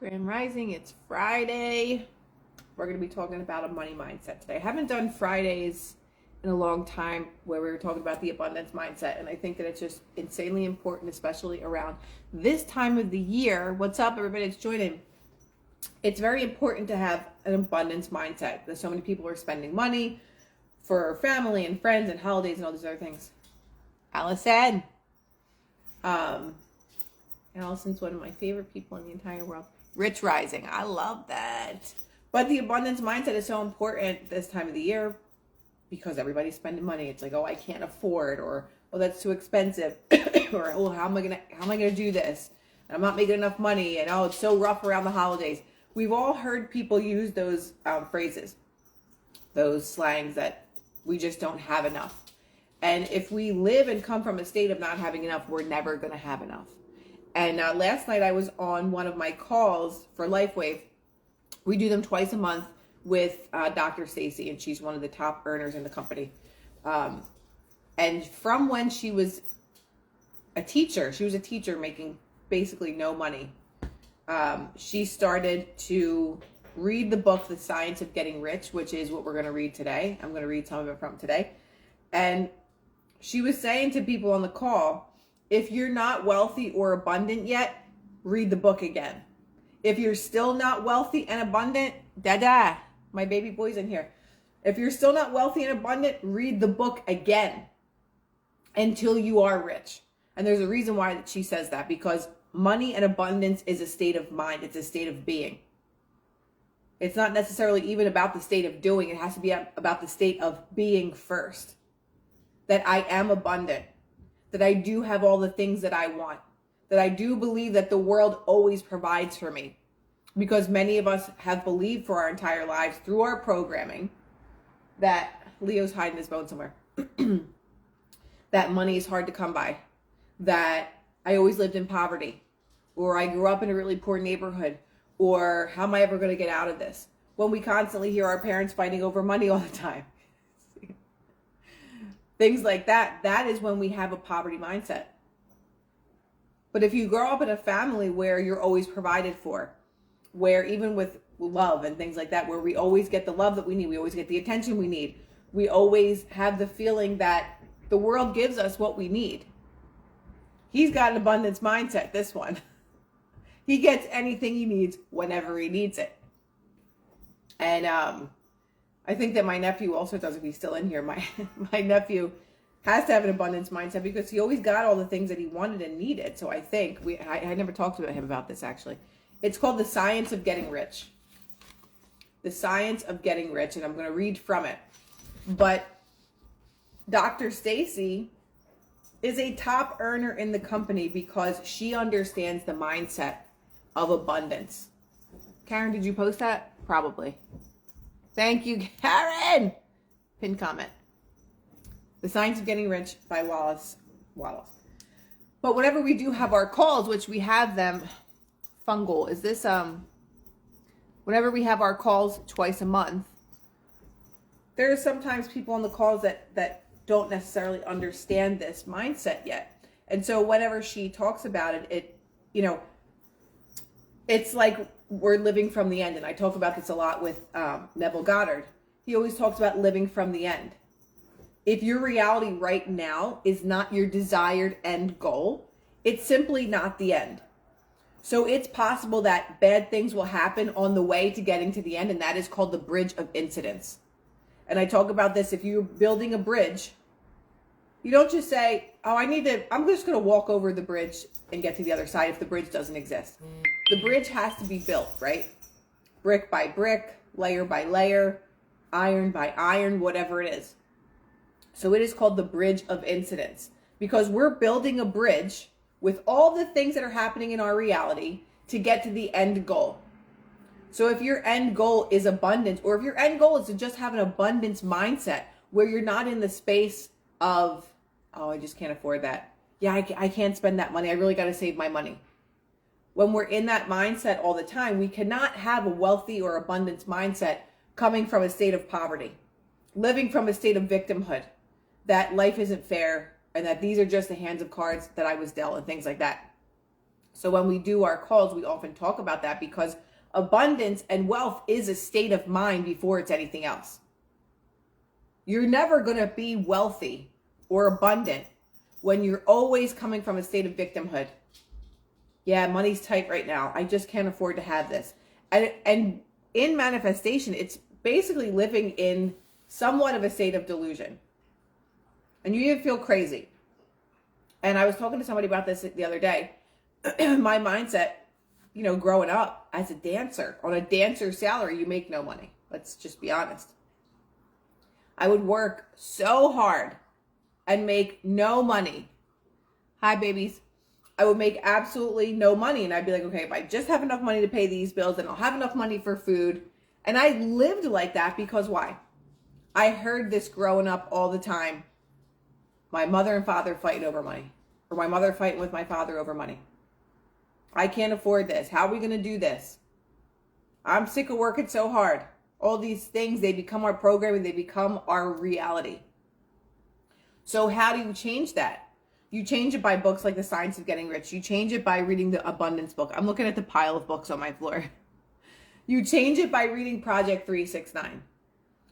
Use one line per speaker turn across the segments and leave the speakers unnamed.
Grand Rising, it's Friday. We're going to be talking about a money mindset today. I haven't done Fridays in a long time where we were talking about the abundance mindset, and I think that it's just insanely important, especially around this time of the year. What's up, everybody that's joining? It's very important to have an abundance mindset because so many people are spending money for family and friends and holidays and all these other things. Allison. Allison's one of my favorite people in the entire world. Rich Rising. I love that. But the abundance mindset is so important this time of the year because everybody's spending money. It's like, oh, I can't afford, or oh, that's too expensive, or oh, how am I gonna do this? And I'm not making enough money, and oh, it's so rough around the holidays. We've all heard people use those phrases, those slangs that we just don't have enough. And if we live and come from a state of not having enough, we're never gonna have enough. And last night I was on one of my calls for LifeWave. We do them twice a month with Dr. Stacy, and she's one of the top earners in the company. And from when she was a teacher making basically no money. She started to read the book, The Science of Getting Rich, which is what we're going to read today. I'm going to read some of it from today. And she was saying to people on the call, if you're not wealthy or abundant yet, read the book again. If you're still not wealthy and abundant, dada, my baby boy's in here. If you're still not wealthy and abundant, read the book again until you are rich. And there's a reason why she says that, because money and abundance is a state of mind. It's a state of being. It's not necessarily even about the state of doing. It has to be about the state of being first. That I am abundant. That I do have all the things that I want, that I do believe that the world always provides for me, because many of us have believed for our entire lives through our programming that Leo's hiding his bone somewhere, that money is hard to come by, that I always lived in poverty, or I grew up in a really poor neighborhood, or how am I ever going to get out of this? When we constantly hear our parents fighting over money all the time. Things like that, that is when we have a poverty mindset. But if you grow up in a family where you're always provided for, where even with love and things like that, where we always get the love that we need, we always get the attention we need, we always have the feeling that the world gives us what we need. He's got an abundance mindset, this one. He gets anything he needs whenever he needs it. And I think that my nephew also does, if he's still in here. My nephew has to have an abundance mindset because he always got all the things that he wanted and needed. So I think, I never talked to him about this actually. It's called The Science of Getting Rich. The Science of Getting Rich, and I'm going to read from it. But Dr. Stacy is a top earner in the company because she understands the mindset of abundance. Karen, did you post that? Probably. Thank you, Karen. Pin comment. The Science of Getting Rich by Wallace. But whenever we do have our calls, which we have them, fungal, is this, whenever we have our calls twice a month, there are sometimes people on the calls that don't necessarily understand this mindset yet. And so whenever she talks about it, it's like we're living from the end. And I talk about this a lot with Neville Goddard. He always talks about living from the end. If your reality right now is not your desired end goal, it's simply not the end. So it's possible that bad things will happen on the way to getting to the end, and that is called the bridge of incidents. And I talk about this, if you're building a bridge, you don't just say, oh, I'm just going to walk over the bridge and get to the other side if the bridge doesn't exist. The bridge has to be built, right? Brick by brick, layer by layer, iron by iron, whatever it is. So it is called the bridge of incidents because we're building a bridge with all the things that are happening in our reality to get to the end goal. So if your end goal is abundance, or if your end goal is to just have an abundance mindset where you're not in the space of, oh, I just can't afford that. Yeah, I can't spend that money. I really got to save my money. When we're in that mindset all the time, we cannot have a wealthy or abundance mindset coming from a state of poverty, living from a state of victimhood, that life isn't fair and that these are just the hands of cards that I was dealt and things like that. So when we do our calls, we often talk about that because abundance and wealth is a state of mind before it's anything else. You're never going to be wealthy or abundant when you're always coming from a state of victimhood. Yeah, money's tight right now. I just can't afford to have this. And in manifestation, it's basically living in somewhat of a state of delusion. And you even feel crazy. And I was talking to somebody about this the other day. My mindset, growing up as a dancer, on a dancer's salary, you make no money. Let's just be honest. I would work so hard and make no money. Hi, babies. I would make absolutely no money. And I'd be like, okay, if I just have enough money to pay these bills, then I'll have enough money for food. And I lived like that because why? I heard this growing up all the time. My mother and father fighting over money. Or my mother fighting with my father over money. I can't afford this. How are we going to do this? I'm sick of working so hard. All these things, they become our programming. They become our reality. So how do you change that? You change it by books like The Science of Getting Rich. You change it by reading the abundance book. I'm looking at the pile of books on my floor. You change it by reading Project 369.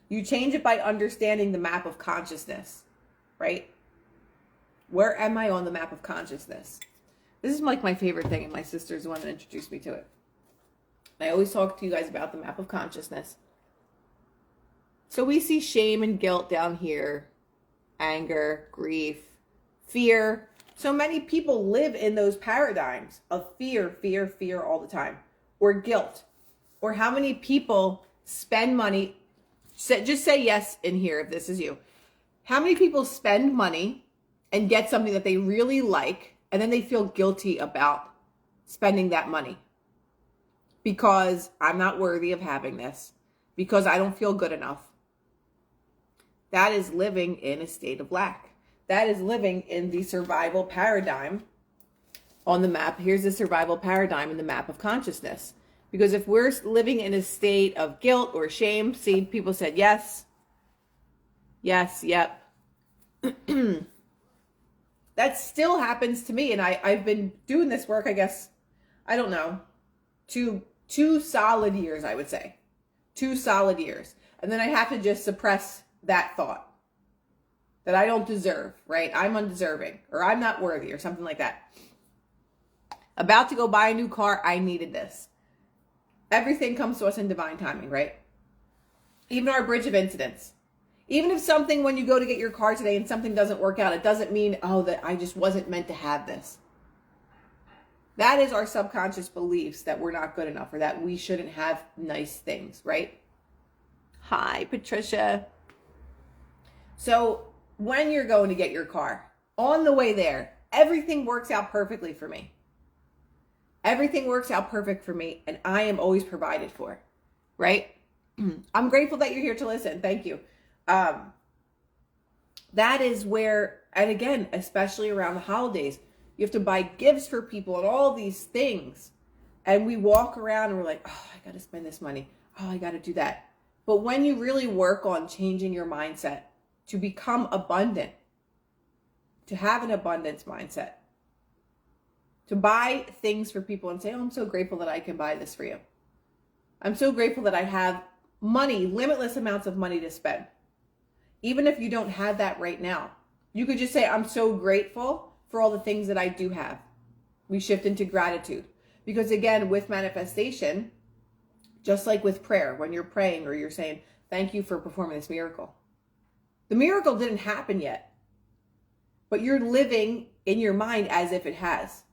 You change it by understanding the map of consciousness, right? Where am I on the map of consciousness? This is like my favorite thing, and my sister's the one that introduced me to it. I always talk to you guys about the map of consciousness. So we see shame and guilt down here, anger, grief, fear. So many people live in those paradigms of fear, fear, fear all the time, or guilt. Or how many people spend money, just say yes in here if this is you. How many people spend money and get something that they really like, and then they feel guilty about spending that money? Because I'm not worthy of having this. Because I don't feel good enough. That is living in a state of lack. That is living in the survival paradigm on the map. Here's the survival paradigm in the map of consciousness. Because if we're living in a state of guilt or shame, see, people said yes. Yes, yep. That still happens to me. And I've been doing this work, I guess, I don't know, two solid years, I would say. 2 solid years. And then I have to just suppress that thought that I don't deserve, right? I'm undeserving, or I'm not worthy, or something like that. About to go buy a new car, I needed this. Everything comes to us in divine timing, right? Even our bridge of incidents. Even if something, when you go to get your car today and something doesn't work out, it doesn't mean, that I just wasn't meant to have this. That is our subconscious beliefs that we're not good enough, or that we shouldn't have nice things, right? Hi, Patricia. So when you're going to get your car, on the way there, everything works out perfectly for me. Everything works out perfect for me, and I am always provided for, right? I'm grateful that you're here to listen. Thank you. That is where, and again, especially around the holidays, you have to buy gifts for people and all these things. And we walk around and we're like, oh, I got to spend this money. Oh, I got to do that. But when you really work on changing your mindset to become abundant, to have an abundance mindset, to buy things for people and say, oh, I'm so grateful that I can buy this for you. I'm so grateful that I have money, limitless amounts of money to spend. Even if you don't have that right now, you could just say, I'm so grateful for all the things that I do have. We shift into gratitude. Because again, with manifestation, just like with prayer, when you're praying or you're saying, thank you for performing this miracle. The miracle didn't happen yet, but you're living in your mind as if it has.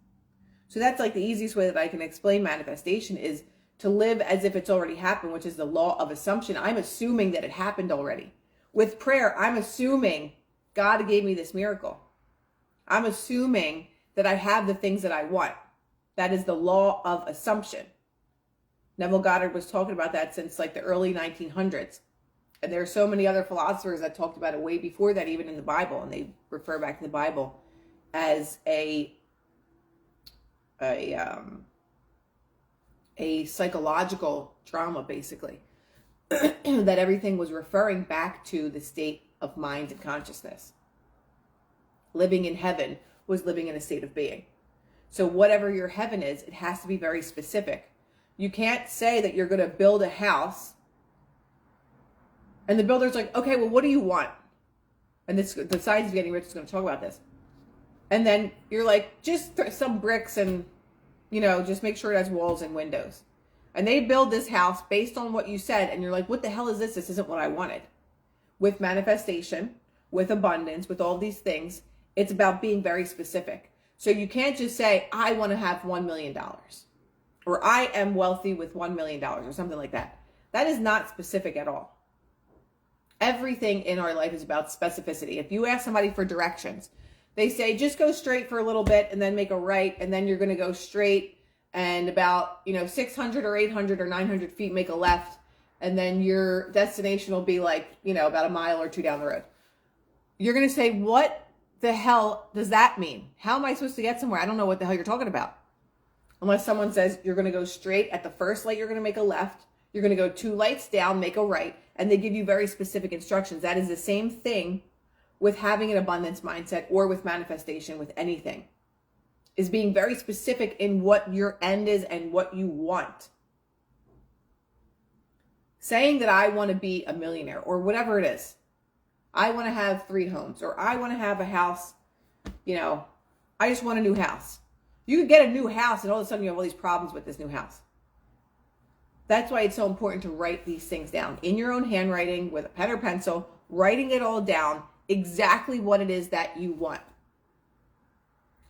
So that's like the easiest way that I can explain manifestation is to live as if it's already happened, which is the law of assumption. I'm assuming that it happened already. With prayer, I'm assuming God gave me this miracle. I'm assuming that I have the things that I want. That is the law of assumption. Neville Goddard was talking about that since like the early 1900s. And there are so many other philosophers that talked about it way before that, even in the Bible. And they refer back to the Bible as a psychological trauma, basically. That everything was referring back to the state of mind and consciousness. Living in heaven was living in a state of being. So whatever your heaven is, it has to be very specific. You can't say that you're going to build a house and the builder's like, okay, well, what do you want? And this, the Science of Getting Rich is going to talk about this. And then you're like, just some bricks and, just make sure it has walls and windows. And they build this house based on what you said. And you're like, what the hell is this? This isn't what I wanted. With manifestation, with abundance, with all these things, it's about being very specific. So you can't just say, I want to have $1 million. Or I am wealthy with $1 million or something like that. That is not specific at all. Everything in our life is about specificity. If you ask somebody for directions, they say, just go straight for a little bit and then make a right. And then you're going to go straight and about, 600 or 800 or 900 feet, make a left. And then your destination will be like, about a mile or two down the road. You're going to say, what the hell does that mean? How am I supposed to get somewhere? I don't know what the hell you're talking about. Unless someone says you're going to go straight at the first light, you're going to make a left. You're going to go 2 lights down, make a right. And they give you very specific instructions. That is the same thing with having an abundance mindset or with manifestation, with anything, is being very specific in what your end is and what you want. Saying that I want to be a millionaire or whatever it is. I want to have 3 homes, or I want to have a house, I just want a new house. You could get a new house and all of a sudden you have all these problems with this new house. That's why it's so important to write these things down in your own handwriting with a pen or pencil, writing it all down, exactly what it is that you want.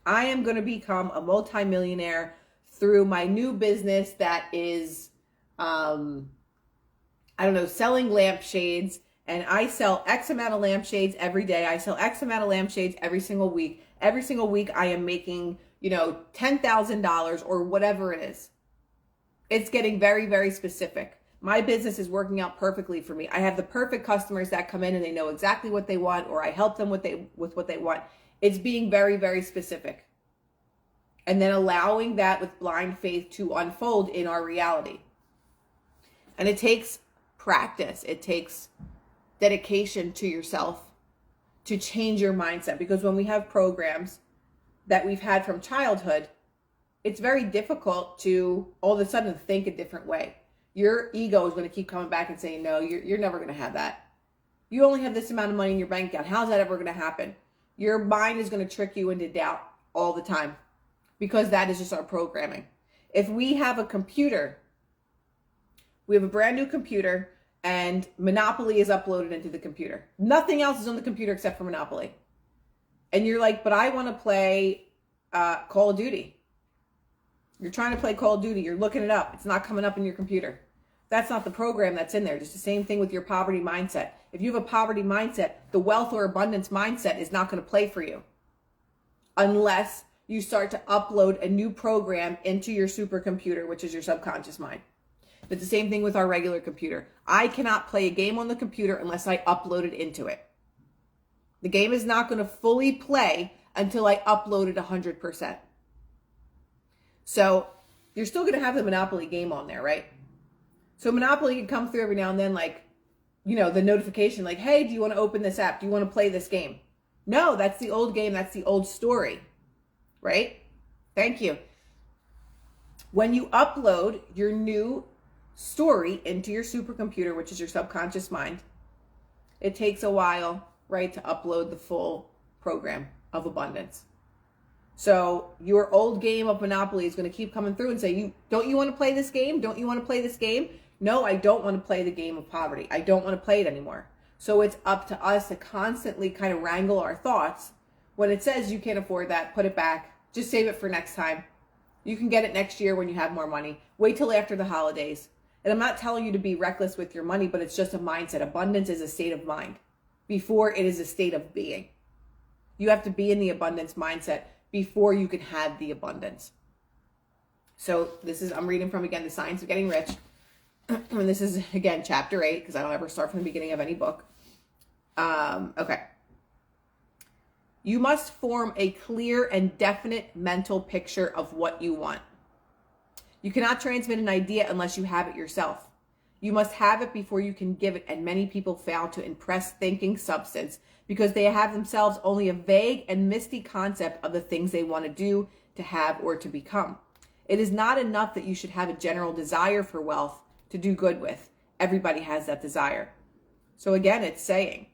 I am going to become a multimillionaire through my new business that is, selling lampshades. And I sell X amount of lampshades every day. I sell X amount of lampshades every single week. Every single week I am making, $10,000 or whatever it is. It's getting very, very specific. My business is working out perfectly for me. I have the perfect customers that come in and they know exactly what they want, or I help them with what they want. It's being very, very specific. And then allowing that with blind faith to unfold in our reality. And it takes practice. It takes dedication to yourself to change your mindset. Because when we have programs that we've had from childhood, it's very difficult to all of a sudden think a different way. Your ego is going to keep coming back and saying, no, you're never going to have that. You only have this amount of money in your bank account. How's that ever going to happen? Your mind is going to trick you into doubt all the time, because that is just our programming. If we have a computer, we have a brand new computer, and Monopoly is uploaded into the computer. Nothing else is on the computer except for Monopoly. And you're like, but I want to play Call of Duty. You're trying to play Call of Duty. You're looking it up. It's not coming up in your computer. That's not the program that's in there. Just the same thing with your poverty mindset. If you have a poverty mindset, the wealth or abundance mindset is not going to play for you unless you start to upload a new program into your supercomputer, which is your subconscious mind. It's the same thing with our regular computer. I cannot play a game on the computer unless I upload it into it. The game is not going to fully play until I upload it 100%. So you're still going to have the Monopoly game on there, right? So Monopoly can come through every now and then, like, the notification, like, hey, do you want to open this app? Do you want to play this game? No, that's the old game. That's the old story, right? Thank you. When you upload your new story into your supercomputer, which is your subconscious mind, it takes a while, right, to upload the full program of abundance. So your old game of Monopoly is going to keep coming through and say, don't you want to play this game? Don't you want to play this game? No, I don't want to play the game of poverty. I don't want to play it anymore. So it's up to us to constantly kind of wrangle our thoughts. When it says you can't afford that, put it back. Just save it for next time. You can get it next year when you have more money. Wait till after the holidays. And I'm not telling you to be reckless with your money, but it's just a mindset. Abundance is a state of mind before it is a state of being. You have to be in the abundance mindset before you can have the abundance. So I'm reading from, again, The Science of Getting Rich. And this is, again, chapter 8, because I don't ever start from the beginning of any book. Okay. You must form a clear and definite mental picture of what you want. You cannot transmit an idea unless you have it yourself. You must have it before you can give it, and many people fail to impress thinking substance because they have themselves only a vague and misty concept of the things they want to do, to have or to become. It is not enough that you should have a general desire for wealth to do good with. Everybody has that desire. So again, it's saying,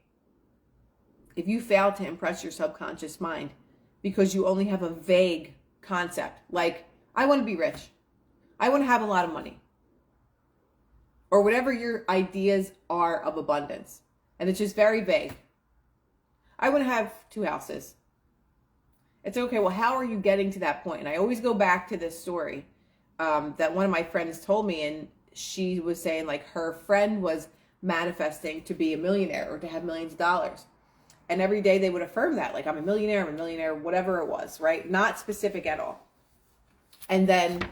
if you fail to impress your subconscious mind because you only have a vague concept, like, I want to be rich, I want to have a lot of money, or whatever your ideas are of abundance, and it's just very vague. I want to have 2 houses. It's okay, well, how are you getting to that point? And I always go back to this story that one of my friends told me, and she was saying, like, her friend was manifesting to be a millionaire or to have millions of dollars. And every day they would affirm that, like, I'm a millionaire, whatever it was, right? Not specific at all. And then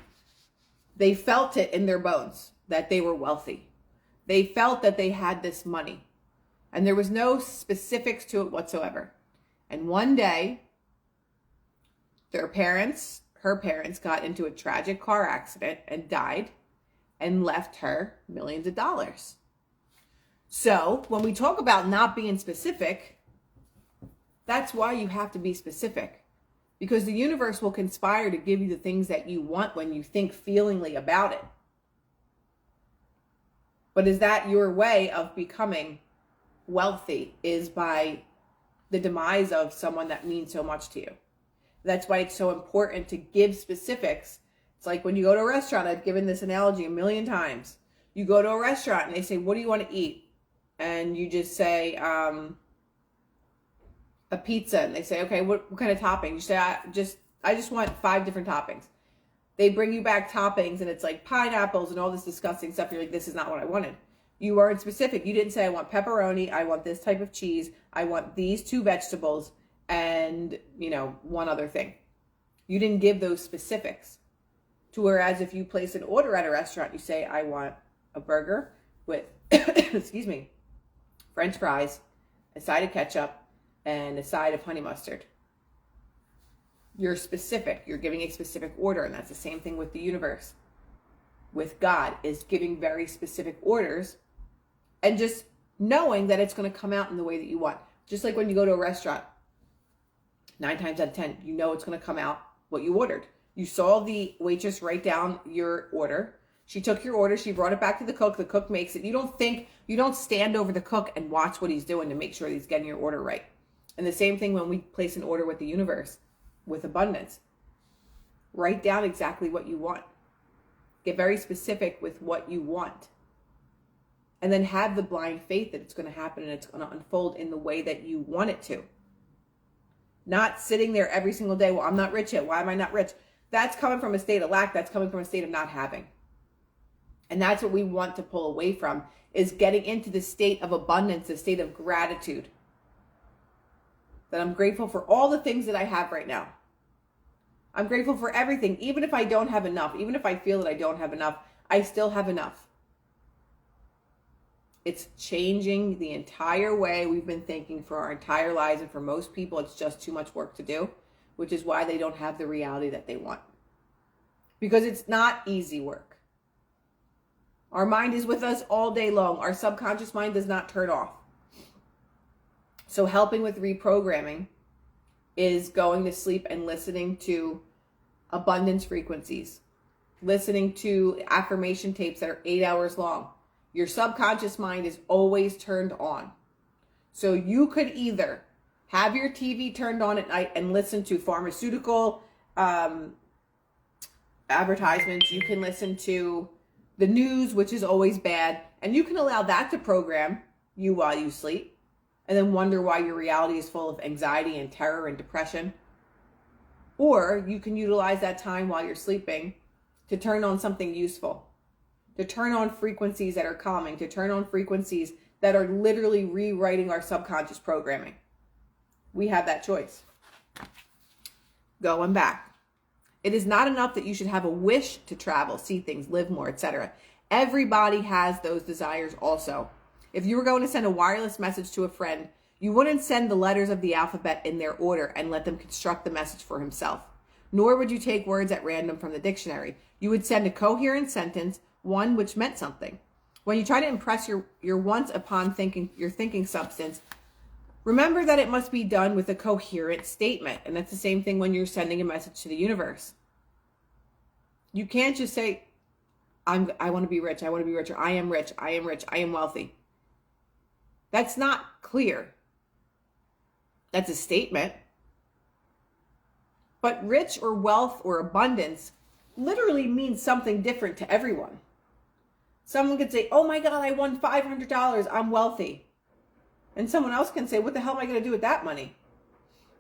they felt it in their bones that they were wealthy. They felt that they had this money. And there was no specifics to it whatsoever. And one day, her parents got into a tragic car accident and died and left her millions of dollars. So when we talk about not being specific, that's why you have to be specific, because the universe will conspire to give you the things that you want when you think feelingly about it. But is that your way of becoming wealthy, is by the demise of someone that means so much to you? That's why it's so important to give specifics. It's like when you go to a restaurant, I've given this analogy a million times. You go to a restaurant and they say, what do you want to eat? And you just say, a pizza. And they say, okay, what kind of toppings? You say, I just want 5 different toppings. They bring you back toppings and it's like pineapples and all this disgusting stuff. You're like, this is not what I wanted. You weren't specific. You didn't say, I want pepperoni. I want this type of cheese. I want these 2 vegetables. And, one other thing. You didn't give those specifics. To whereas if you place an order at a restaurant, you say, I want a burger with, excuse me, French fries, a side of ketchup, and a side of honey mustard. You're specific. You're giving a specific order. And that's the same thing with the universe. With God, is giving very specific orders and just knowing that it's going to come out in the way that you want. Just like when you go to a restaurant, 9 times out of 10, you know it's going to come out what you ordered. You saw the waitress write down your order. She took your order. She brought it back to the cook. The cook makes it. You don't stand over the cook and watch what he's doing to make sure he's getting your order right. And the same thing when we place an order with the universe, with abundance. Write down exactly what you want. Get very specific with what you want. And then have the blind faith that it's going to happen and it's going to unfold in the way that you want it to. Not sitting there every single day, well, I'm not rich yet. Why am I not rich? That's coming from a state of lack. That's coming from a state of not having. And that's what we want to pull away from, is getting into the state of abundance, the state of gratitude. That I'm grateful for all the things that I have right now. I'm grateful for everything. Even if I don't have enough, even if I feel that I don't have enough, I still have enough. It's changing the entire way we've been thinking for our entire lives. And for most people, it's just too much work to do, which is why they don't have the reality that they want. Because it's not easy work. Our mind is with us all day long. Our subconscious mind does not turn off. So helping with reprogramming is going to sleep and listening to abundance frequencies. Listening to affirmation tapes that are 8 hours long. Your subconscious mind is always turned on. So you could either have your TV turned on at night and listen to pharmaceutical advertisements. You can listen to the news, which is always bad. And you can allow that to program you while you sleep. And then wonder why your reality is full of anxiety and terror and depression. Or you can utilize that time while you're sleeping to turn on something useful. To turn on frequencies that are calming, to turn on frequencies that are literally rewriting our subconscious programming. We have that choice. Going back. It is not enough that you should have a wish to travel, see things, live more, etc. Everybody has those desires also. If you were going to send a wireless message to a friend, you wouldn't send the letters of the alphabet in their order and let them construct the message for himself. Nor would you take words at random from the dictionary. You would send a coherent sentence, one which meant something. When you try to impress your once upon thinking, your thinking substance, Remember that it must be done with a coherent statement. And that's the same thing when you're sending a message to the universe. You can't just say, I want to be rich. I want to be richer. I am rich. I am rich. I am wealthy. That's not clear. That's a statement. But rich or wealth or abundance literally means something different to everyone. Someone could say, oh my God, I won $500. I'm wealthy. And someone else can say, what the hell am I going to do with that money?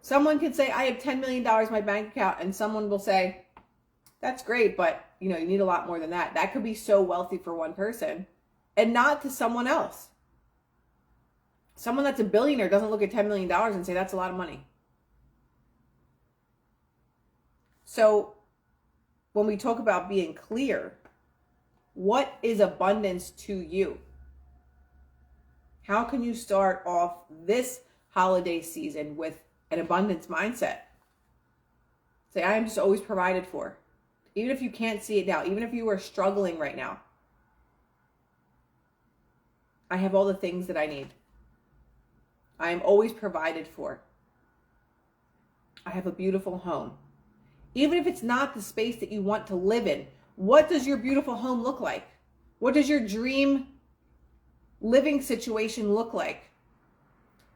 Someone can say, I have $10 million in my bank account. And someone will say, that's great, but you need a lot more than that. That could be so wealthy for one person and not to someone else. Someone that's a billionaire doesn't look at $10 million and say, that's a lot of money. So when we talk about being clear, what is abundance to you? How can you start off this holiday season with an abundance mindset? Say, I am just always provided for. Even if you can't see it now, even if you are struggling right now, I have all the things that I need. I am always provided for. I have a beautiful home. Even if it's not the space that you want to live in, what does your beautiful home look like? What does your dream living situation look like?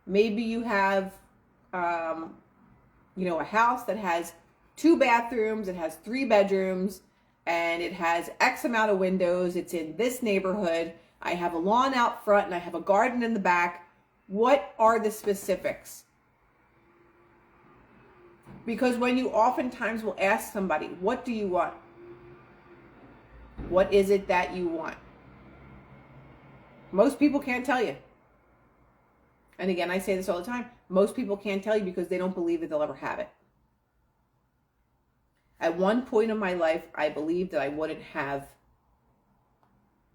Maybe you have, a house that has 2 bathrooms, it has 3 bedrooms, and it has X amount of windows. It's in this neighborhood. I have a lawn out front and I have a garden in the back. What are the specifics? Because when you oftentimes will ask somebody, what do you want? What is it that you want? Most people can't tell you. And again, I say this all the time. Most people can't tell you because they don't believe that they'll ever have it. At one point in my life, I believed that I wouldn't have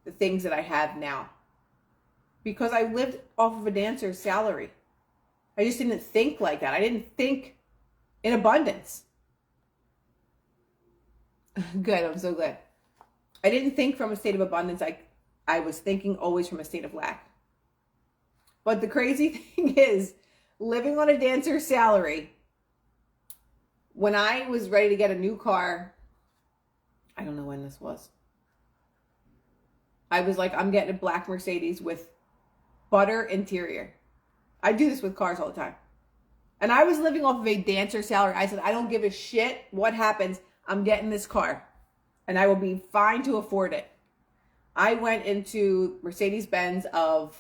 the things that I have now. Because I lived off of a dancer's salary. I just didn't think like that. I didn't think in abundance. Good, I'm so glad. I didn't think from a state of abundance. I was thinking always from a state of lack. But the crazy thing is, living on a dancer's salary, when I was ready to get a new car, I don't know when this was. I was like, I'm getting a black Mercedes with butter interior. I do this with cars all the time. And I was living off of a dancer salary. I said, I don't give a shit what happens. I'm getting this car. And I will be fine to afford it. I went into Mercedes-Benz of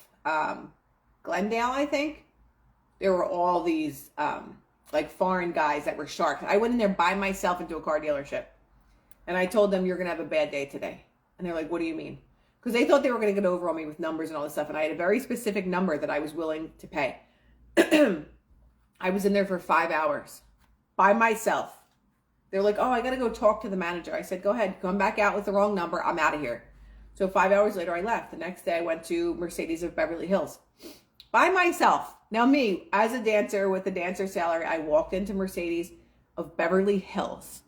Glendale, I think. There were all these foreign guys that were sharks. I went in there by myself into a car dealership. And I told them, you're going to have a bad day today. And they're like, what do you mean? Because they thought they were going to get over on me with numbers and all this stuff. And I had a very specific number that I was willing to pay. I was in there for 5 hours by myself. They're like, oh, I got to go talk to the manager. I said, go ahead, come back out with the wrong number. I'm out of here. So 5 hours later, I left. The next day, I went to Mercedes of Beverly Hills by myself. Now me, as a dancer with a dancer salary, I walked into Mercedes of Beverly Hills.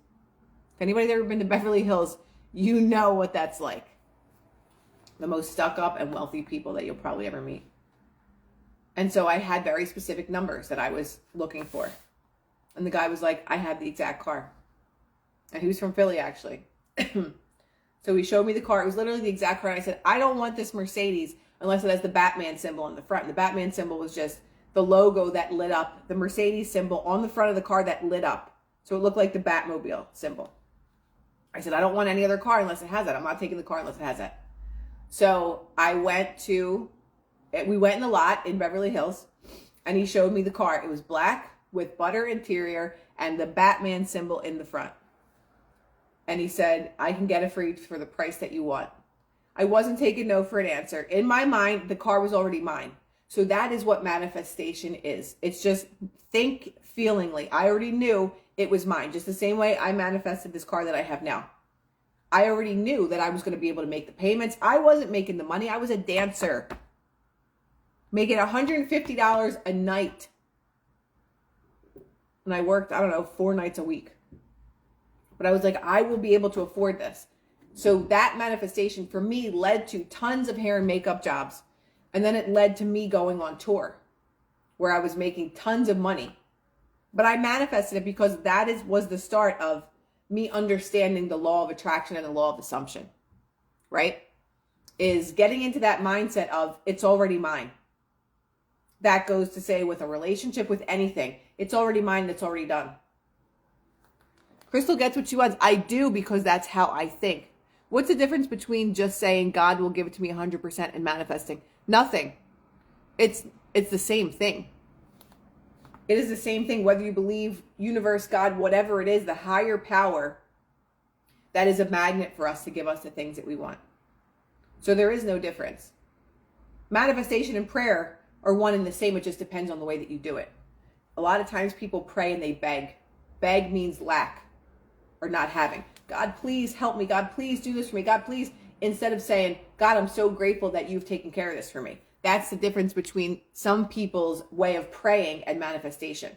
If anybody's ever been to Beverly Hills, you know what that's like. The most stuck up and wealthy people that you'll probably ever meet. And so I had very specific numbers that I was looking for. And the guy was like, I have the exact car. And he was from Philly, actually. So he showed me the car. It was literally the exact car. And I said, I don't want this Mercedes unless it has the Batman symbol on the front. And the Batman symbol was just the logo that lit up, the Mercedes symbol on the front of the car that lit up. So it looked like the Batmobile symbol. I said, I don't want any other car unless it has that. I'm not taking the car unless it has that. So we went in the lot in Beverly Hills, and he showed me the car. It was black with butter interior and the Batman symbol in the front. And he said, I can get it for the price that you want. I wasn't taking no for an answer. In my mind, the car was already mine. So that is what manifestation is. It's just think feelingly. I already knew it was mine. Just the same way I manifested this car that I have now. I already knew that I was going to be able to make the payments. I wasn't making the money. I was a dancer. Making $150 a night. And I worked, 4 nights a week. But I was like, I will be able to afford this. So that manifestation for me led to tons of hair and makeup jobs. And then it led to me going on tour, where I was making tons of money. But I manifested it because was the start of me understanding the law of attraction and the law of assumption, right? Is getting into that mindset of it's already mine. That goes to say with a relationship, with anything, it's already mine, it's already done. Crystal gets what she wants. I do, because that's how I think. What's the difference between just saying God will give it to me 100% and manifesting? Nothing. It's the same thing. It is the same thing, whether you believe universe, God, whatever it is, the higher power, that is a magnet for us to give us the things that we want. So there is no difference. Manifestation and prayer are one and the same. It just depends on the way that you do it. A lot of times people pray and they beg. Beg means lack or not having. God, please help me. God, please do this for me. God, please. Instead of saying, God, I'm so grateful that you've taken care of this for me. That's the difference between some people's way of praying and manifestation.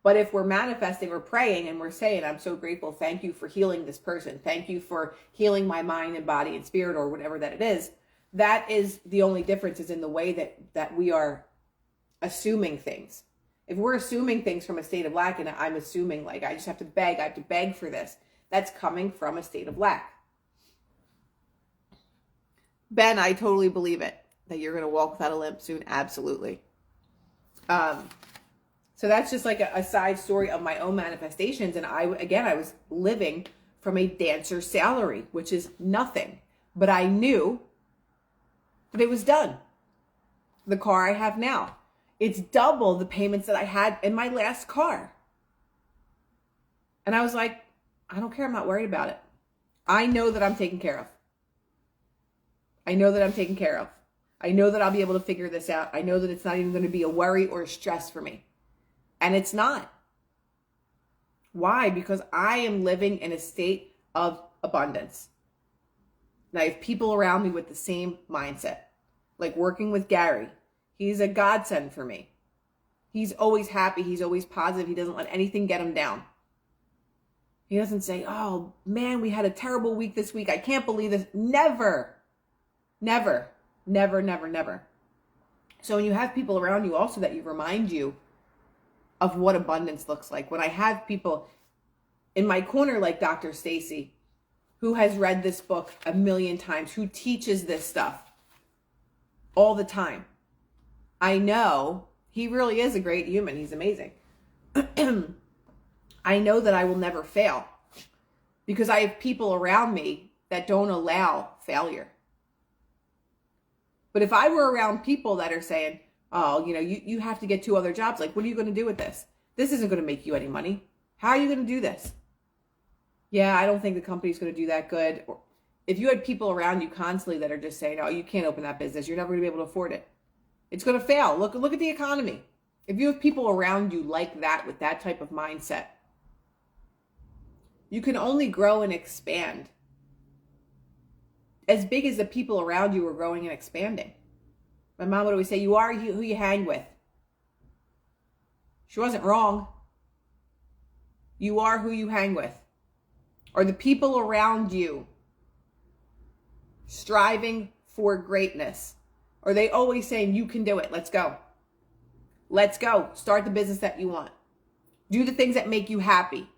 But if we're manifesting or praying and we're saying, I'm so grateful, thank you for healing this person. Thank you for healing my mind and body and spirit, or whatever that it is. That is the only difference, is in the way that we are assuming things. If we're assuming things from a state of lack, and I'm assuming like I just have to beg, I have to beg for this, that's coming from a state of lack. Ben, I totally believe it, that you're going to walk without a limp soon. Absolutely. So that's just like a side story of my own manifestations. And I was living from a dancer's salary, which is nothing. But I knew that it was done. The car I have now, it's double the payments that I had in my last car. And I was like, I don't care. I'm not worried about it. I know that I'm taken care of. I know that I'm taken care of. I know that I'll be able to figure this out. I know that it's not even going to be a worry or a stress for me. And it's not. Why? Because I am living in a state of abundance. And I have people around me with the same mindset. Like working with Gary. He's a godsend for me. He's always happy. He's always positive. He doesn't let anything get him down. He doesn't say, oh man, we had a terrible week this week. I can't believe this. Never. Never. Never, never, never. So when you have people around you also that you remind you of what abundance looks like. When I have people in my corner like Dr. Stacy, who has read this book a million times, who teaches this stuff all the time. I know he really is a great human. He's amazing. I know that I will never fail because I have people around me that don't allow failure. But if I were around people that are saying, oh, you have to get 2 other jobs. Like, what are you going to do with this? This isn't going to make you any money. How are you going to do this? Yeah, I don't think the company's going to do that good. Or if you had people around you constantly that are just saying, oh, you can't open that business. You're never going to be able to afford it. It's going to fail. Look at the economy. If you have people around you like that, with that type of mindset, you can only grow and expand as big as the people around you are growing and expanding. My mom would always say, you are who you hang with. She wasn't wrong. You are who you hang with. Or the people around you striving for greatness. Are they always saying, you can do it, let's go. Let's go. Start the business that you want. Do the things that make you happy.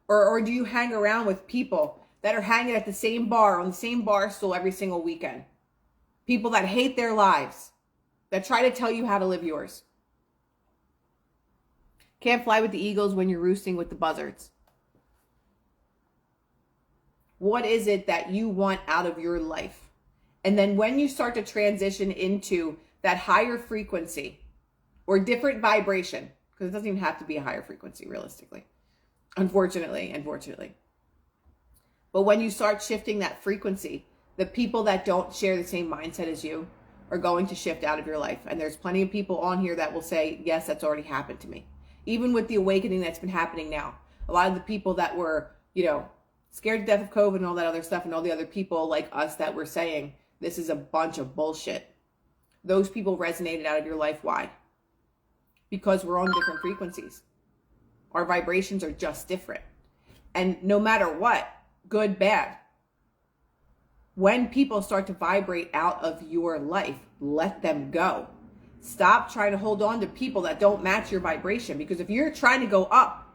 Or do you hang around with people that are hanging at the same bar, on the same bar stool every single weekend? People that hate their lives, that try to tell you how to live yours. Can't fly with the eagles when you're roosting with the buzzards. What is it that you want out of your life? And then when you start to transition into that higher frequency or different vibration, because it doesn't even have to be a higher frequency realistically, unfortunately. But when you start shifting that frequency, the people that don't share the same mindset as you are going to shift out of your life. And there's plenty of people on here that will say, yes, that's already happened to me. Even with the awakening that's been happening now. A lot of the people that were, scared to death of COVID and all that other stuff, and all the other people like us that were saying, this is a bunch of bullshit. Those people resonated out of your life. Why? Because we're on different frequencies. Our vibrations are just different. And no matter what, good, bad, when people start to vibrate out of your life, let them go. Stop trying to hold on to people that don't match your vibration, because if you're trying to go up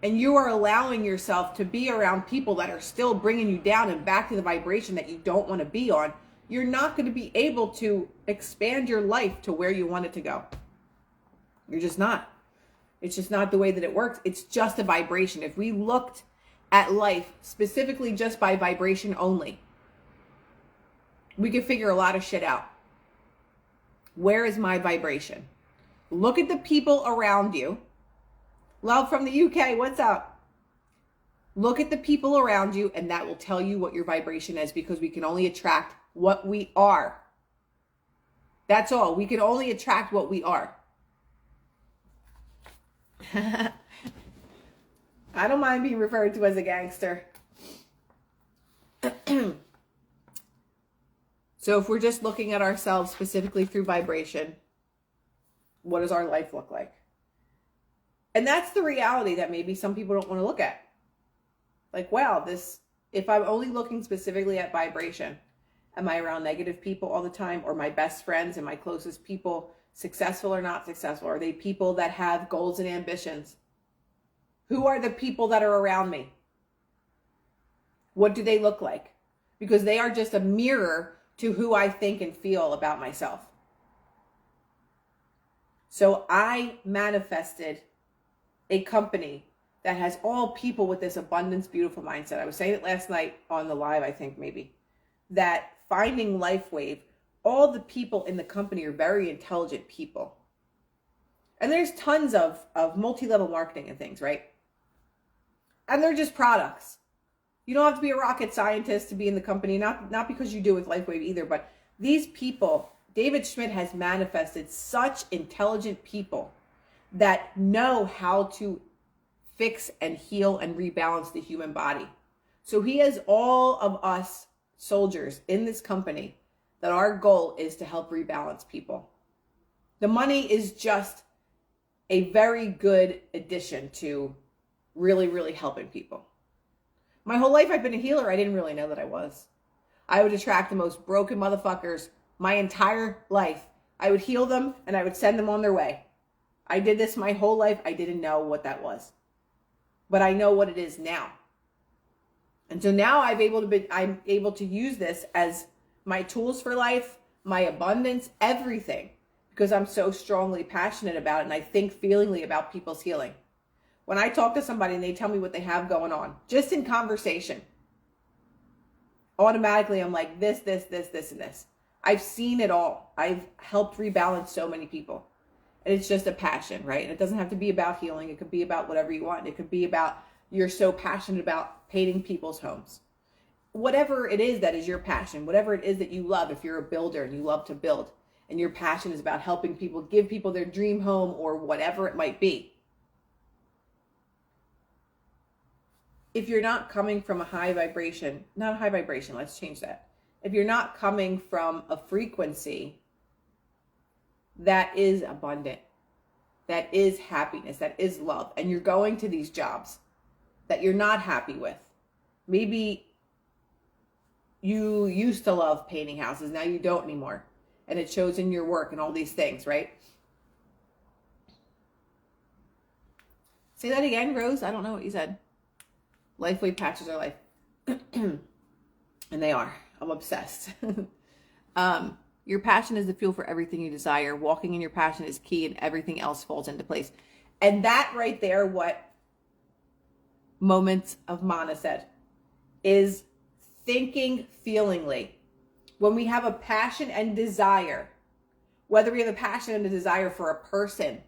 and you are allowing yourself to be around people that are still bringing you down and back to the vibration that you don't want to be on, you're not going to be able to expand your life to where you want it to go. You're just not. It's just not the way that it works. It's just a vibration. If we looked at life specifically just by vibration only, we could figure a lot of shit out. Where is my vibration? Look at the people around you. Love from the UK, what's up? Look at the people around you, and that will tell you what your vibration is, because we can only attract what we are. That's all. We can only attract what we are. I don't mind being referred to as a gangster. So if we're just looking at ourselves specifically through vibration, what does our life look like? And that's the reality that maybe some people don't want to look at. Like, wow, if I'm only looking specifically at vibration, am I around negative people all the time? Or my best friends and my closest people successful or not successful? Are they people that have goals and ambitions? Who are the people that are around me? What do they look like? Because they are just a mirror to who I think and feel about myself. So I manifested a company that has all people with this abundance, beautiful mindset. I was saying it last night on the live, I think maybe, that finding LifeWave, all the people in the company are very intelligent people. And there's tons of multi-level marketing and things, right? And they're just products. You don't have to be a rocket scientist to be in the company, not because you do with LifeWave either, but these people, David Schmidt has manifested such intelligent people that know how to fix and heal and rebalance the human body. So he has all of us soldiers in this company that our goal is to help rebalance people. The money is just a very good addition to really, really helping people. My whole life I've been a healer. I didn't really know that I was. I would attract the most broken motherfuckers my entire life. I would heal them and I would send them on their way. I did this my whole life. I didn't know what that was. But I know what it is now. And so now I'm able to use this as my tools for life, my abundance, everything, because I'm so strongly passionate about it and I think feelingly about people's healing. When I talk to somebody and they tell me what they have going on, just in conversation, automatically I'm like, this, and this. I've seen it all. I've helped rebalance so many people. And it's just a passion, right? And it doesn't have to be about healing. It could be about whatever you want. It could be about you're so passionate about painting people's homes. Whatever it is that is your passion, whatever it is that you love, if you're a builder and you love to build, and your passion is about helping people, give people their dream home or whatever it might be. If you're not coming from a high vibration, not a high vibration, let's change that. If you're not coming from a frequency that is abundant, that is happiness, that is love, and you're going to these jobs that you're not happy with, maybe you used to love painting houses, now you don't anymore, and it shows in your work and all these things, right? Say that again, Rose. I don't know what you said. LifeWave patches are life. And they are. I'm obsessed. Your passion is the fuel for everything you desire. Walking in your passion is key and everything else falls into place. And that right there, what Moments of Mana said, is thinking feelingly. When we have a passion and desire, whether we have a passion and a desire for a person,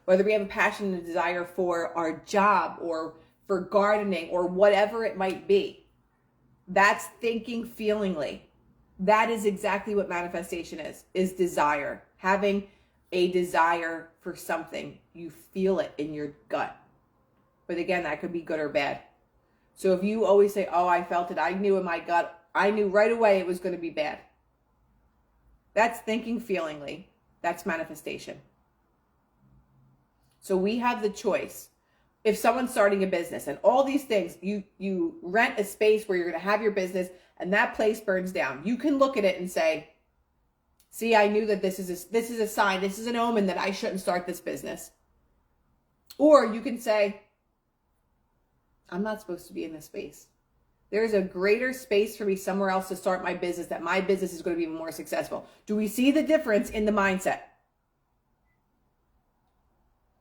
whether we have a passion and a desire for our job or for gardening or whatever it might be, that's thinking feelingly. That is exactly what manifestation is desire. Having a desire for something. You feel it in your gut. But again, that could be good or bad. So if you always say, oh, I felt it, I knew in my gut, I knew right away it was going to be bad. That's thinking feelingly. That's manifestation. So we have the choice. If someone's starting a business and all these things, you rent a space where you're going to have your business and that place burns down, you can look at it and say, See, I knew that this is a sign, this is an omen that I shouldn't start this business. Or you can say, I'm not supposed to be in this space. There's a greater space for me somewhere else to start my business, that my business is going to be even more successful. Do we see the difference in the mindset?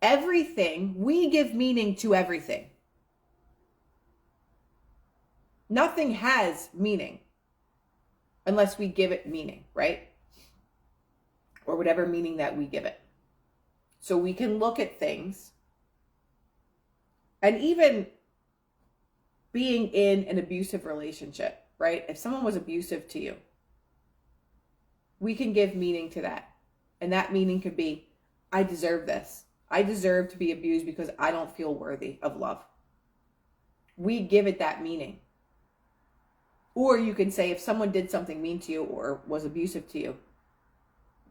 Everything, we give meaning to everything. Nothing has meaning unless we give it meaning, right? Or whatever meaning that we give it. So we can look at things, and even being in an abusive relationship, right? If someone was abusive to you, we can give meaning to that. And that meaning could be, I deserve this. I deserve to be abused because I don't feel worthy of love. We give it that meaning. Or you can say, if someone did something mean to you or was abusive to you,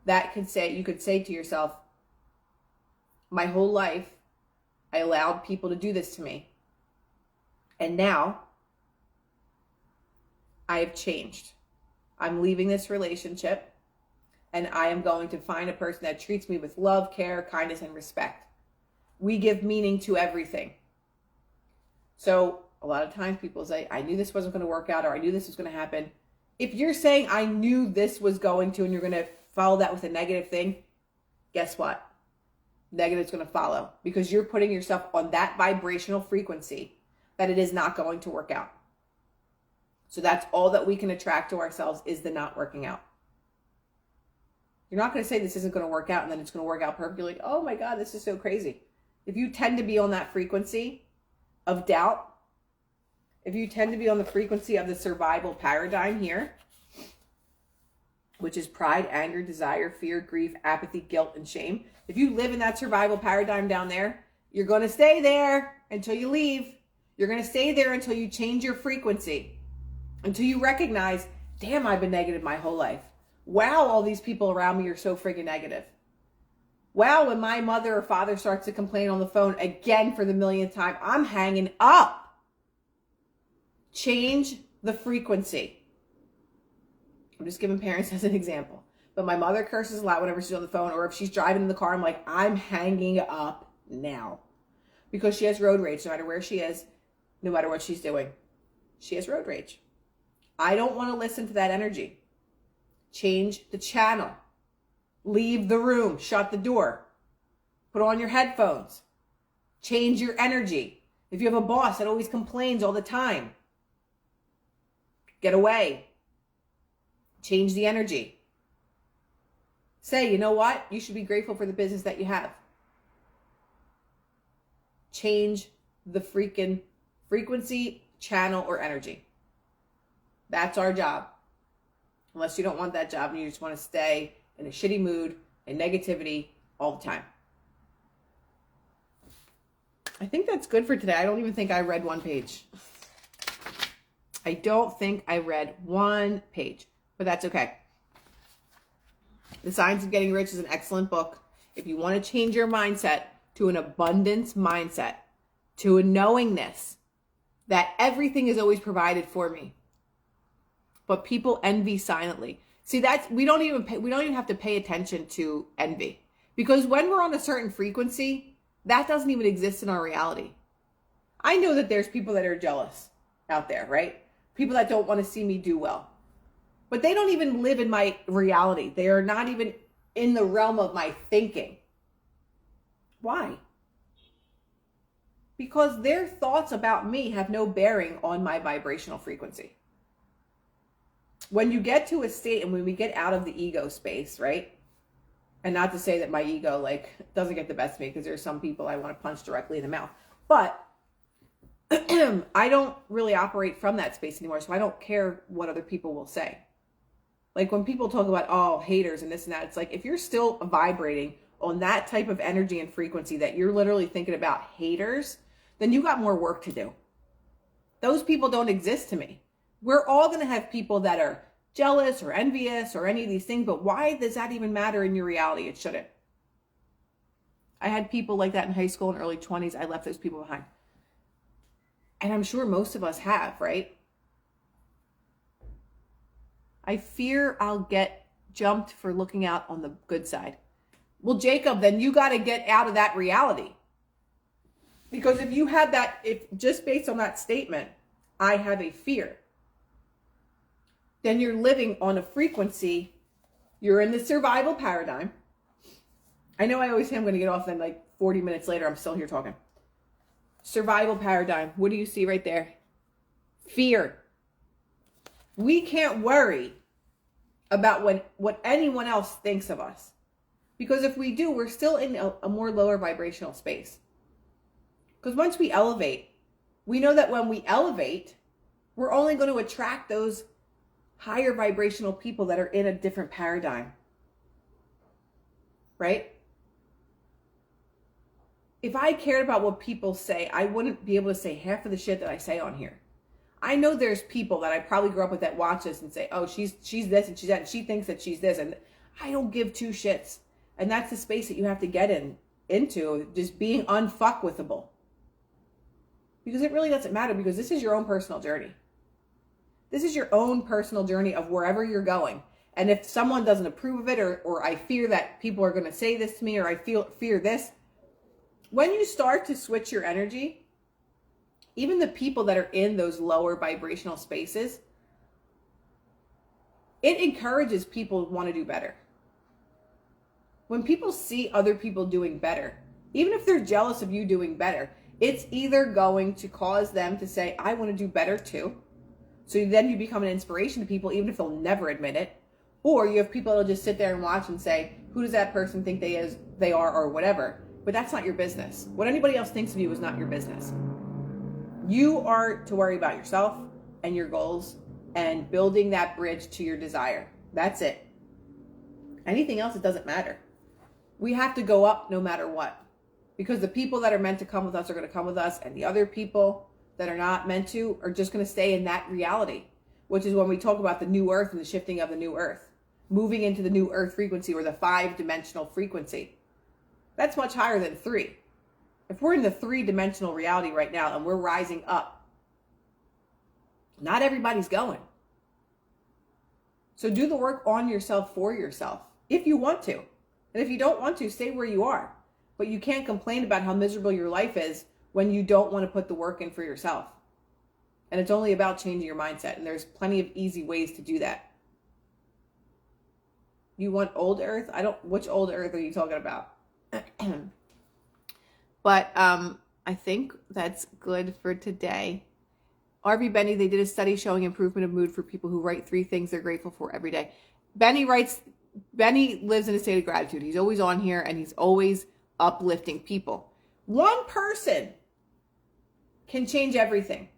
you could say to yourself, my whole life, I allowed people to do this to me. And now I have changed. I'm leaving this relationship, and I am going to find a person that treats me with love, care, kindness, and respect. We give meaning to everything. So a lot of times people say, I knew this wasn't going to work out, or I knew this was going to happen. If you're saying, I knew this was going to, and you're going to follow that with a negative thing, guess what? Negative's going to follow, because you're putting yourself on that vibrational frequency that it is not going to work out. So that's all that we can attract to ourselves, is the not working out. You're not going to say this isn't going to work out and then it's going to work out perfectly. Like, oh my God, this is so crazy. If you tend to be on that frequency of doubt, if you tend to be on the frequency of the survival paradigm here, which is pride, anger, desire, fear, grief, apathy, guilt, and shame. If you live in that survival paradigm down there, you're going to stay there until you leave. You're going to stay there until you change your frequency, until you recognize, damn, I've been negative my whole life. Wow, all these people around me are so freaking negative. Wow, when my mother or father starts to complain on the phone again for the millionth time, I'm hanging up. Change the frequency. I'm just giving parents as an example. But my mother curses a lot whenever she's on the phone, or if she's driving in the car, I'm like, I'm hanging up now. Because she has road rage, no matter where she is, no matter what she's doing. She has road rage. I don't want to listen to that energy. Change the channel. Leave the room. Shut the door. Put on your headphones. Change your energy. If you have a boss that always complains all the time, get away. Change the energy. Say, you know what? You should be grateful for the business that you have. Change the freaking frequency, channel, or energy. That's our job. Unless you don't want that job and you just want to stay in a shitty mood and negativity all the time. I think that's good for today. I don't even think I read one page. I don't think I read one page. But that's okay. The Science of Getting Rich is an excellent book. If you want to change your mindset to an abundance mindset, to a knowingness that everything is always provided for me, but people envy silently. See, we don't even have to pay attention to envy, because when we're on a certain frequency, that doesn't even exist in our reality. I know that there's people that are jealous out there, right? People that don't want to see me do well. But they don't even live in my reality. They are not even in the realm of my thinking. Why? Because their thoughts about me have no bearing on my vibrational frequency. When you get to a state, and when we get out of the ego space, right? And not to say that my ego doesn't get the best of me, because there's some people I want to punch directly in the mouth. But I don't really operate from that space anymore, so I don't care what other people will say. Like when people talk about, oh, haters and this and that, it's like, if you're still vibrating on that type of energy and frequency that you're literally thinking about haters, then you got more work to do. Those people don't exist to me. We're all going to have people that are jealous or envious or any of these things, but why does that even matter in your reality? It shouldn't. I had people like that in high school and early 20s. I left those people behind. And I'm sure most of us have, right? I fear I'll get jumped for looking out on the good side. Well, Jacob, then you got to get out of that reality. Because if you had that, if just based on that statement, I have a fear, then you're living on a frequency. You're in the survival paradigm. I know I always say I'm going to get off, then like 40 minutes later, I'm still here talking. Survival paradigm. What do you see right there? Fear. We can't worry about what anyone else thinks of us. Because if we do, we're still in a more lower vibrational space. Because once we elevate, we know that when we elevate, we're only going to attract those higher vibrational people that are in a different paradigm. Right? If I cared about what people say, I wouldn't be able to say half of the shit that I say on here. I know there's people that I probably grew up with that watch this and say, oh, she's this and she's that, and she thinks that she's this, and I don't give two shits. And that's the space that you have to get into, just being unfuckwithable. Because it really doesn't matter, because this is your own personal journey. This is your own personal journey of wherever you're going. And if someone doesn't approve of it, or I fear that people are going to say this to me, or I fear this, when you start to switch your energy, even the people that are in those lower vibrational spaces, it encourages people to want to do better. When people see other people doing better, even if they're jealous of you doing better, it's either going to cause them to say, I want to do better too. So then you become an inspiration to people, even if they'll never admit it. Or you have people that'll just sit there and watch and say, who does that person think they are, or whatever. But that's not your business. What anybody else thinks of you is not your business. You are to worry about yourself and your goals and building that bridge to your desire. That's it. Anything else, it doesn't matter. We have to go up no matter what. Because the people that are meant to come with us are going to come with us, and the other people that are not meant to are just going to stay in that reality, which is when we talk about the new earth and the shifting of the new earth, moving into the new earth frequency, or the 5-dimensional frequency. That's much higher than 3. If we're in the 3-dimensional reality right now and we're rising up, not everybody's going. So do the work on yourself for yourself, if you want to. And if you don't want to, stay where you are. But you can't complain about how miserable your life is when you don't want to put the work in for yourself. And it's only about changing your mindset. And there's plenty of easy ways to do that. You want old earth? Which old earth are you talking about? But I think that's good for today. RV Benny, they did a study showing improvement of mood for people who write 3 things they're grateful for every day. Benny lives in a state of gratitude. He's always on here, and he's always uplifting people. One person can change everything.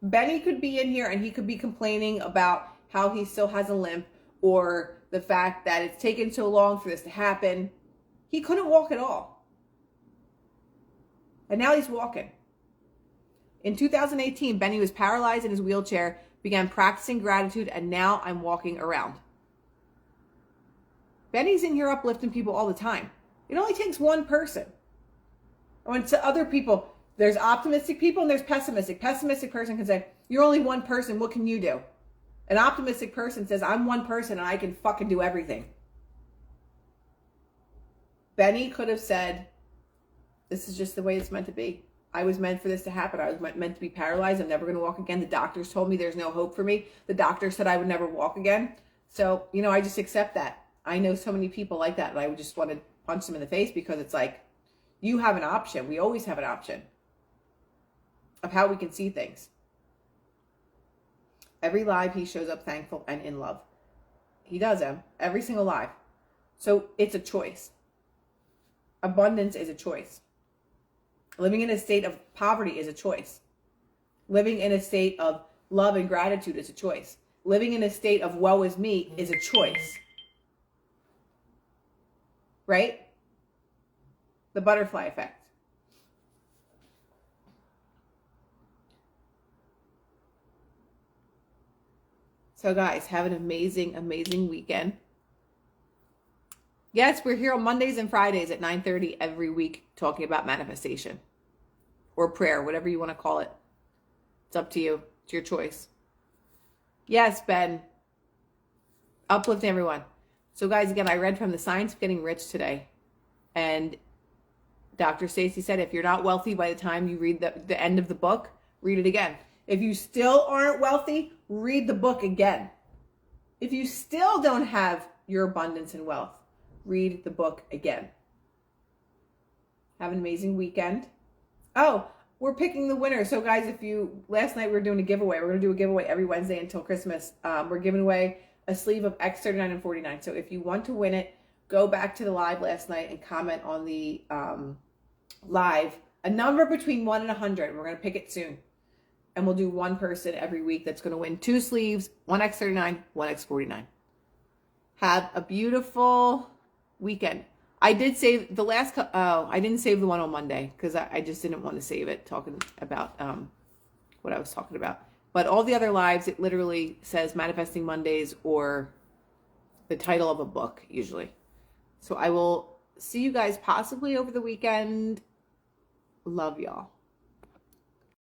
Benny could be in here and he could be complaining about how he still has a limp, or the fact that it's taken so long for this to happen. He couldn't walk at all. And now he's walking. In 2018, Benny was paralyzed in his wheelchair, began practicing gratitude, and now I'm walking around. Benny's in here uplifting people all the time. It only takes one person. When to other people, there's optimistic people and there's pessimistic. Pessimistic person can say, you're only one person, what can you do? An optimistic person says, I'm one person and I can fucking do everything. Benny could have said, this is just the way it's meant to be. I was meant for this to happen. I was meant to be paralyzed. I'm never going to walk again. The doctors told me there's no hope for me. The doctor said I would never walk again. So, I just accept that. I know so many people like that, and I would just want to punch them in the face, because it's like, you have an option. We always have an option of how we can see things. Every live, he shows up thankful and in love. He does, every single live. So it's a choice. Abundance is a choice. Living in a state of poverty is a choice. Living in a state of love and gratitude is a choice. Living in a state of woe is me is a choice. Right? The butterfly effect. So guys, have an amazing, amazing weekend. Yes, we're here on Mondays and Fridays at 9:30 every week talking about manifestation or prayer, whatever you want to call it. It's up to you. It's your choice. Yes, Ben. Uplift everyone. So guys, again, I read from The Science of Getting Rich today. And Dr. Stacy said, if you're not wealthy by the time you read the end of the book, read it again. If you still aren't wealthy, read the book again. If you still don't have your abundance and wealth, read the book again. Have an amazing weekend. Oh, we're picking the winner. So guys, last night we were doing a giveaway. We're going to do a giveaway every Wednesday until Christmas. We're giving away a sleeve of X39 and 49. So if you want to win it, go back to the live last night and comment on the live a number between 1 and 100. We're going to pick it soon. And we'll do one person every week that's going to win 2 sleeves, 1 X39, 1 X49. Have a beautiful weekend. I did save the last, I didn't save the one on Monday because I just didn't want to save it talking about what I was talking about. But all the other lives, it literally says Manifesting Mondays or the title of a book usually. So I will see you guys possibly over the weekend. Love y'all.